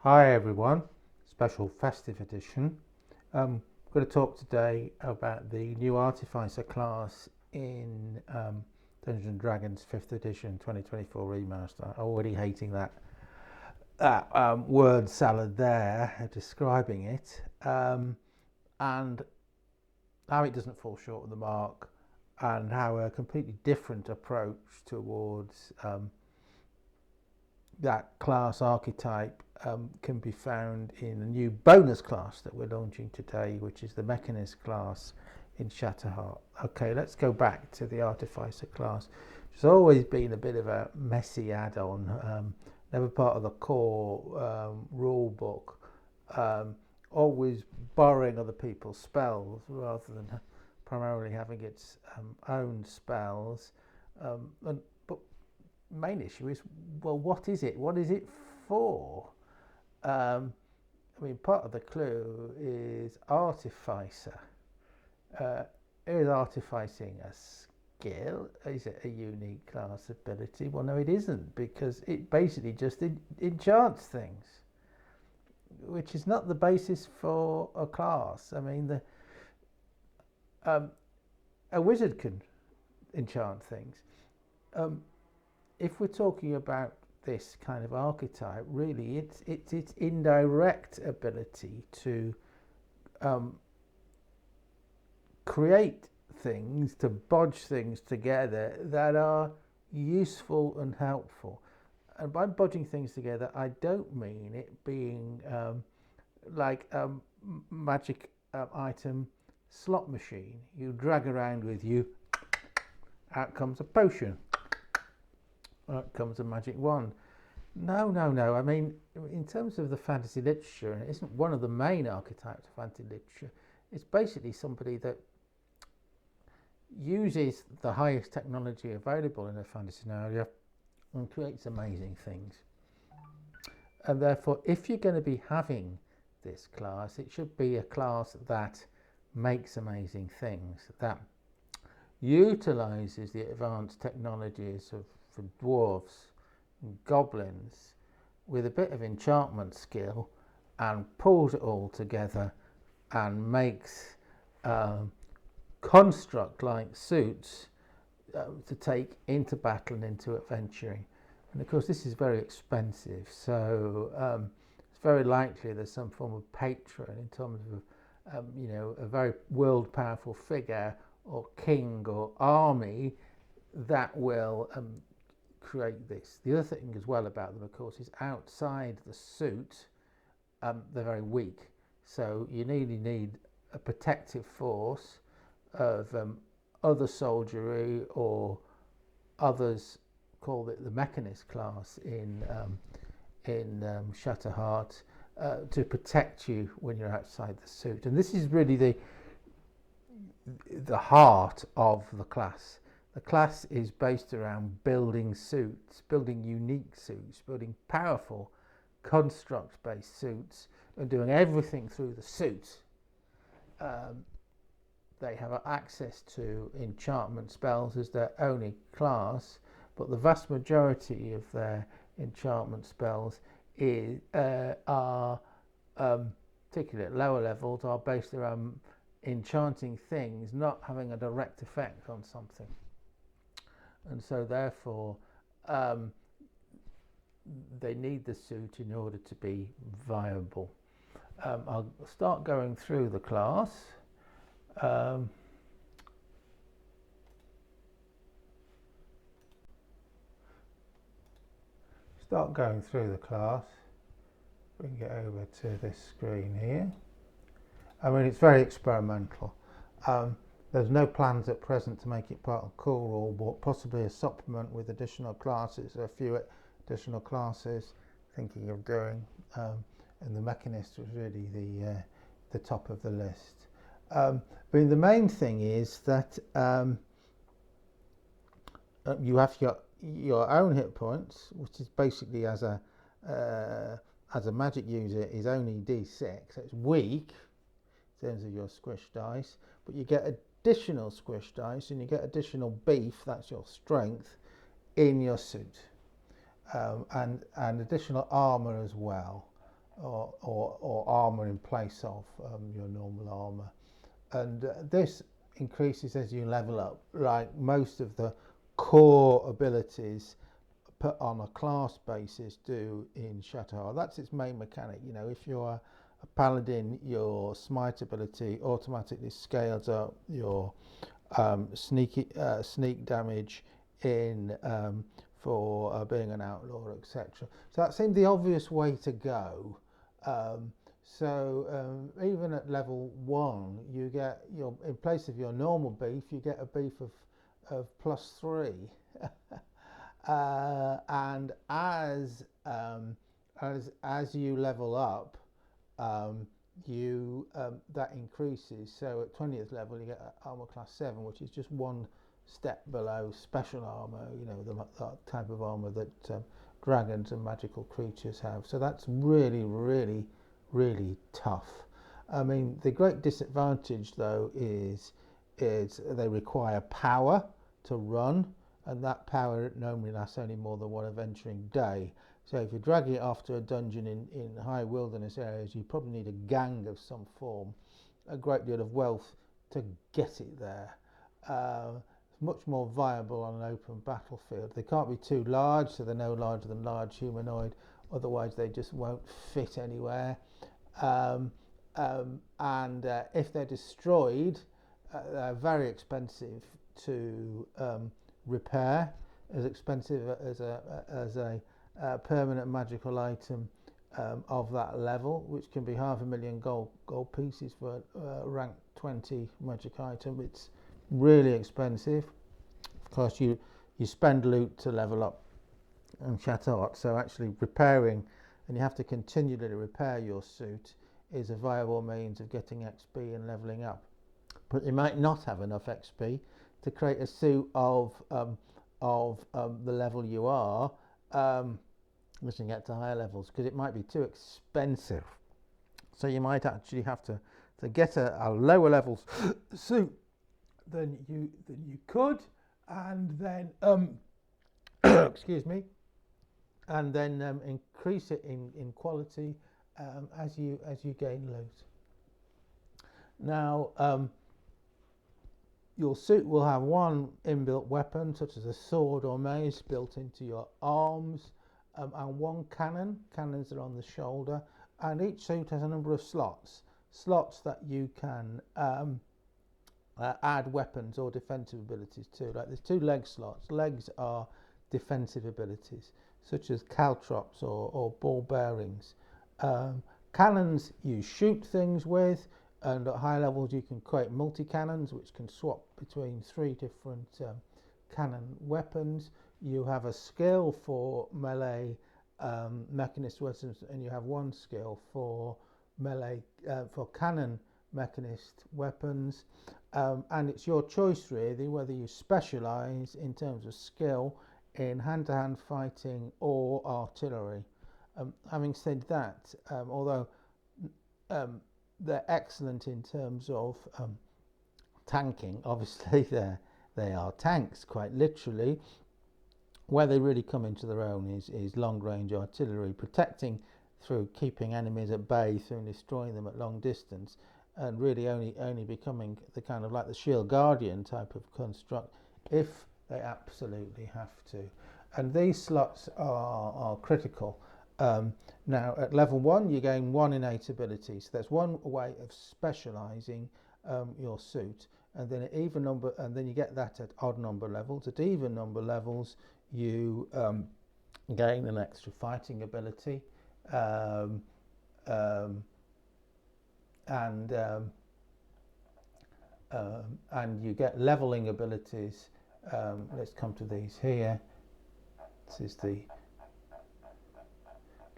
Hi everyone, special festive edition. I'm going to talk today about the new Artificer class in Dungeons & Dragons 5th edition 2024 remaster. Already hating that word salad there describing it, and how it doesn't fall short of the mark, and how a completely different approach towards that class archetype can be found in a new bonus class that we're launching today, which is the Mechanist class in Shatterheart. Okay, let's go back to the Artificer class, which has always been a bit of a messy add-on, never part of the core rule book, always borrowing other people's spells rather than primarily having its own spells. But main issue is, well, what is it? What is it for? I mean, part of the clue is Artificer. Is artificing a skill? Is it a unique class ability? Well, no, it isn't, because it basically just enchants things, which is not the basis for a class. I mean, a wizard can enchant things. If we're talking about this kind of archetype, really it's its indirect ability to create things, to bodge things together that are useful and helpful. And by bodging things together, I don't mean it being like a magic item slot machine you drag around with you. Out comes a potion. Out comes a magic wand. No, no, no. I mean, in terms of the fantasy literature, and it isn't one of the main archetypes of fantasy literature, it's basically somebody that uses the highest technology available in a fantasy scenario and creates amazing things. And therefore, if you're going to be having this class, it should be a class that makes amazing things, that utilizes the advanced technologies of dwarves and goblins with a bit of enchantment skill, and pulls it all together and makes construct-like suits to take into battle and into adventuring. And of course, this is very expensive, so it's very likely there's some form of patron in terms of a very world powerful figure or king or army that will create this. The other thing as well about them, of course, is outside the suit, they're very weak. So you need a protective force of other soldiery, or others call it the Mechanist class in Shatterheart, to protect you when you're outside the suit. And this is really the heart of the class. The class is based around building suits, building unique suits, building powerful construct-based suits, and doing everything through the suit. They have access to enchantment spells as their only class, but the vast majority of their enchantment spells are, particularly at lower levels, are based around enchanting things, not having a direct effect on something. And so therefore they need the suit in order to be viable. I'll start going through the class. Start going through the class. Bring it over to this screen here. I mean, it's very experimental. There's no plans at present to make it part of core rule, but possibly a supplement with additional classes, a few additional classes thinking of doing, and the Mechanist was really the top of the list. But the main thing is that you have your own hit points, which is basically as a magic user is only D6, so it's weak in terms of your squish dice, but you get additional squish dice and you get additional beef, that's your strength, in your suit, and additional armor as well. or armour in place of your normal armour. And this increases as you level up, like most of the core abilities put on a class basis do in Shattered. That's its main mechanic. You know, if you're a paladin, your smite ability automatically scales up your sneak damage in for being an outlaw, etc. So that seemed the obvious way to go. Even at level 1, you get your, in place of your normal beef, you get a beef of +3. And as you level up, that increases. So at 20th level, you get armor class 7, which is just one step below special armor. You know, the type of armor that dragons and magical creatures have. So that's really, really, really tough. I mean, the great disadvantage though is they require power to run, and that power normally lasts only more than one adventuring day. So if you're dragging it off to a dungeon in high wilderness areas, you probably need a gang of some form, a great deal of wealth to get it there. It's much more viable on an open battlefield. They can't be too large, so they're no larger than large humanoid, otherwise they just won't fit anywhere. If they're destroyed, they're very expensive to repair, as expensive as a permanent magical item of that level, which can be 500,000 gold pieces for a rank 20 magic item. It's really expensive. Of course, you spend loot to level up and Shattered, so actually repairing, and you have to continually repair your suit, is a viable means of getting XP and leveling up. But you might not have enough XP to create a suit of the level you are, as you get to higher levels, because it might be too expensive. So you might actually have to get a lower level suit than you could, and then excuse me, and then increase it in quality as you gain loot. Now, your suit will have one inbuilt weapon, such as a sword or mace, built into your arms, and one cannon. Cannons are on the shoulder, and each suit has a number of slots that you can add weapons or defensive abilities to. Like there's 2 leg slots. Legs are defensive abilities, such as caltrops or ball bearings. Cannons you shoot things with, and at high levels you can create multi-cannons which can swap between 3 different cannon weapons. You have a skill for melee mechanist weapons, and you have 1 skill for melee for cannon mechanist weapons, and it's your choice really whether you specialise in terms of skill in hand-to-hand fighting or artillery. Having said that, although they're excellent in terms of tanking, obviously they are tanks quite literally. Where they really come into their own is long-range artillery, protecting through keeping enemies at bay, through destroying them at long distance, and really only becoming the kind of like the shield guardian type of construct if they absolutely have to. And these slots are critical. Now at level 1 you gain 1 innate ability, so that's one way of specialising your suit, and then at even number, and then you get that at odd number levels. At even number levels you gain an extra fighting ability, and you get leveling abilities. Let's come to these here. This is the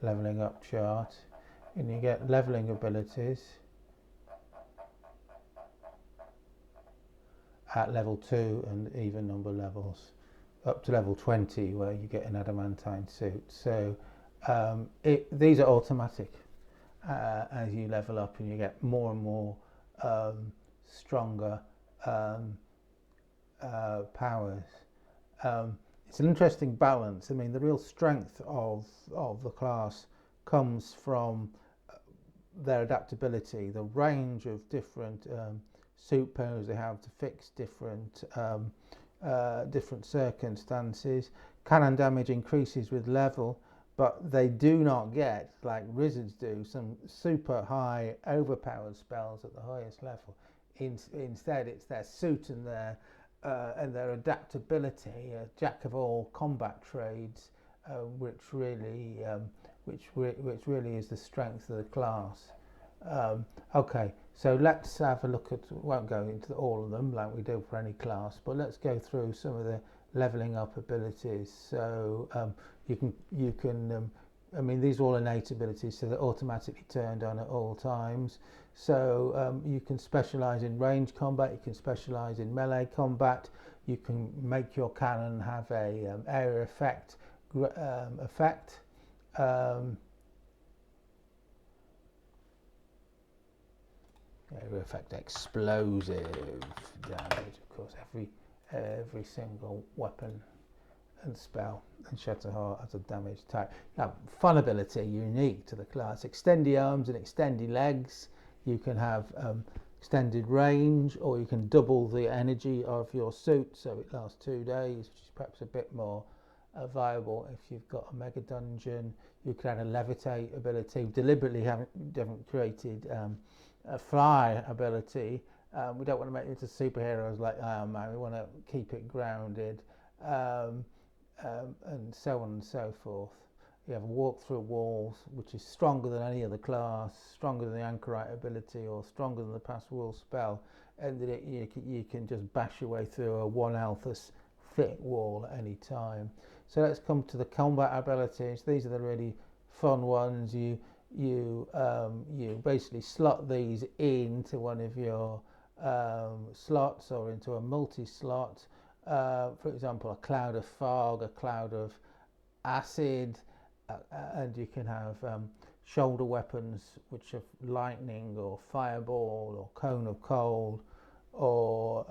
leveling up chart, and you get leveling abilities at level 2 and even number levels, up to level 20 where you get an adamantine suit. So these are automatic as you level up, and you get more and more stronger powers. It's an interesting balance. I mean, the real strength of the class comes from their adaptability, the range of different suit pairs they have to fix different circumstances. Cannon damage increases with level, but they do not get, like wizards do, some super high overpowered spells at the highest level. Instead, it's their suit and their adaptability, jack of all combat trades, which really is the strength of the class. Okay, so let's have a look at, won't go into all of them like we do for any class, but let's go through some of the leveling up abilities. So you can I mean, these are all innate abilities, so they're automatically turned on at all times. So you can specialize in range combat, you can specialize in melee combat, you can make your cannon have a area effect area effect explosive damage. Of course, every single weapon and spell and Shatterheart has a damage type. Now, fun ability unique to the class: extendy arms and extendy legs. You can have extended range, or you can double the energy of your suit, so it lasts 2 days, which is perhaps a bit more viable if you've got a mega dungeon. You can add a levitate ability. We deliberately haven't created a fly ability. We don't want to make it into superheroes like Iron Man. We want to keep it grounded, and so on and so forth. You have a walk through walls, which is stronger than any other class, stronger than the anchorite ability, or stronger than the pass wall spell, and that you can just bash your way through a 1 Althus thick wall at any time. So let's come to the combat abilities. These are the really fun ones. You basically slot these into one of your slots or into a multi-slot. For example, a cloud of fog, a cloud of acid, and you can have shoulder weapons which are lightning or fireball or cone of cold, or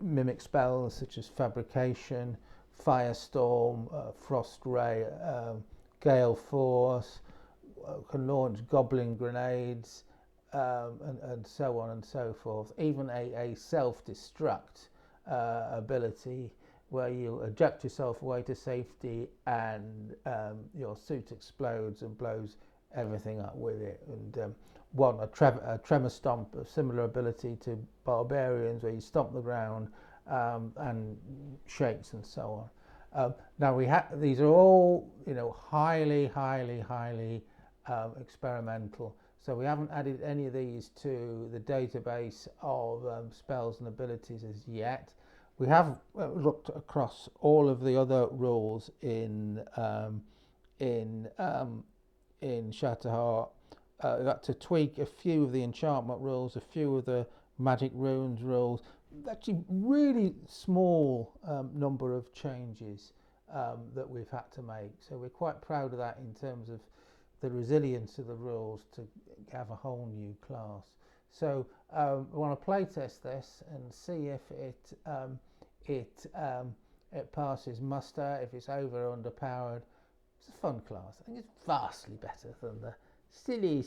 mimic spells such as fabrication, firestorm, frost ray, gale force, can launch goblin grenades, and so on and so forth. Even a self-destruct ability where you eject yourself away to safety and your suit explodes and blows everything up with it. And a tremor stomp, a similar ability to barbarians, where you stomp the ground and shakes and so on. Now these are all highly experimental. So we haven't added any of these to the database of spells and abilities as yet. We have looked across all of the other rules in Shatterheart. We've had to tweak a few of the enchantment rules, a few of the magic runes rules. Actually, really small number of changes that we've had to make. So we're quite proud of that in terms of the resilience of the rules to have a whole new class. So we want to play test this and see if it passes muster, if it's over or underpowered. It's a fun class. I think it's vastly better than the silly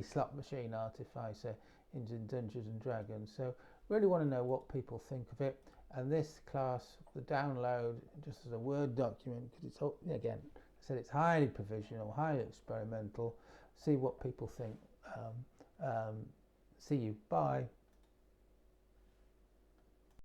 slot machine artificer in Dungeons and Dragons. So really want to know what people think of it. And this class, the download just as a Word document, because it's, again, I said it's highly provisional, highly experimental. See what people think. See you. Bye.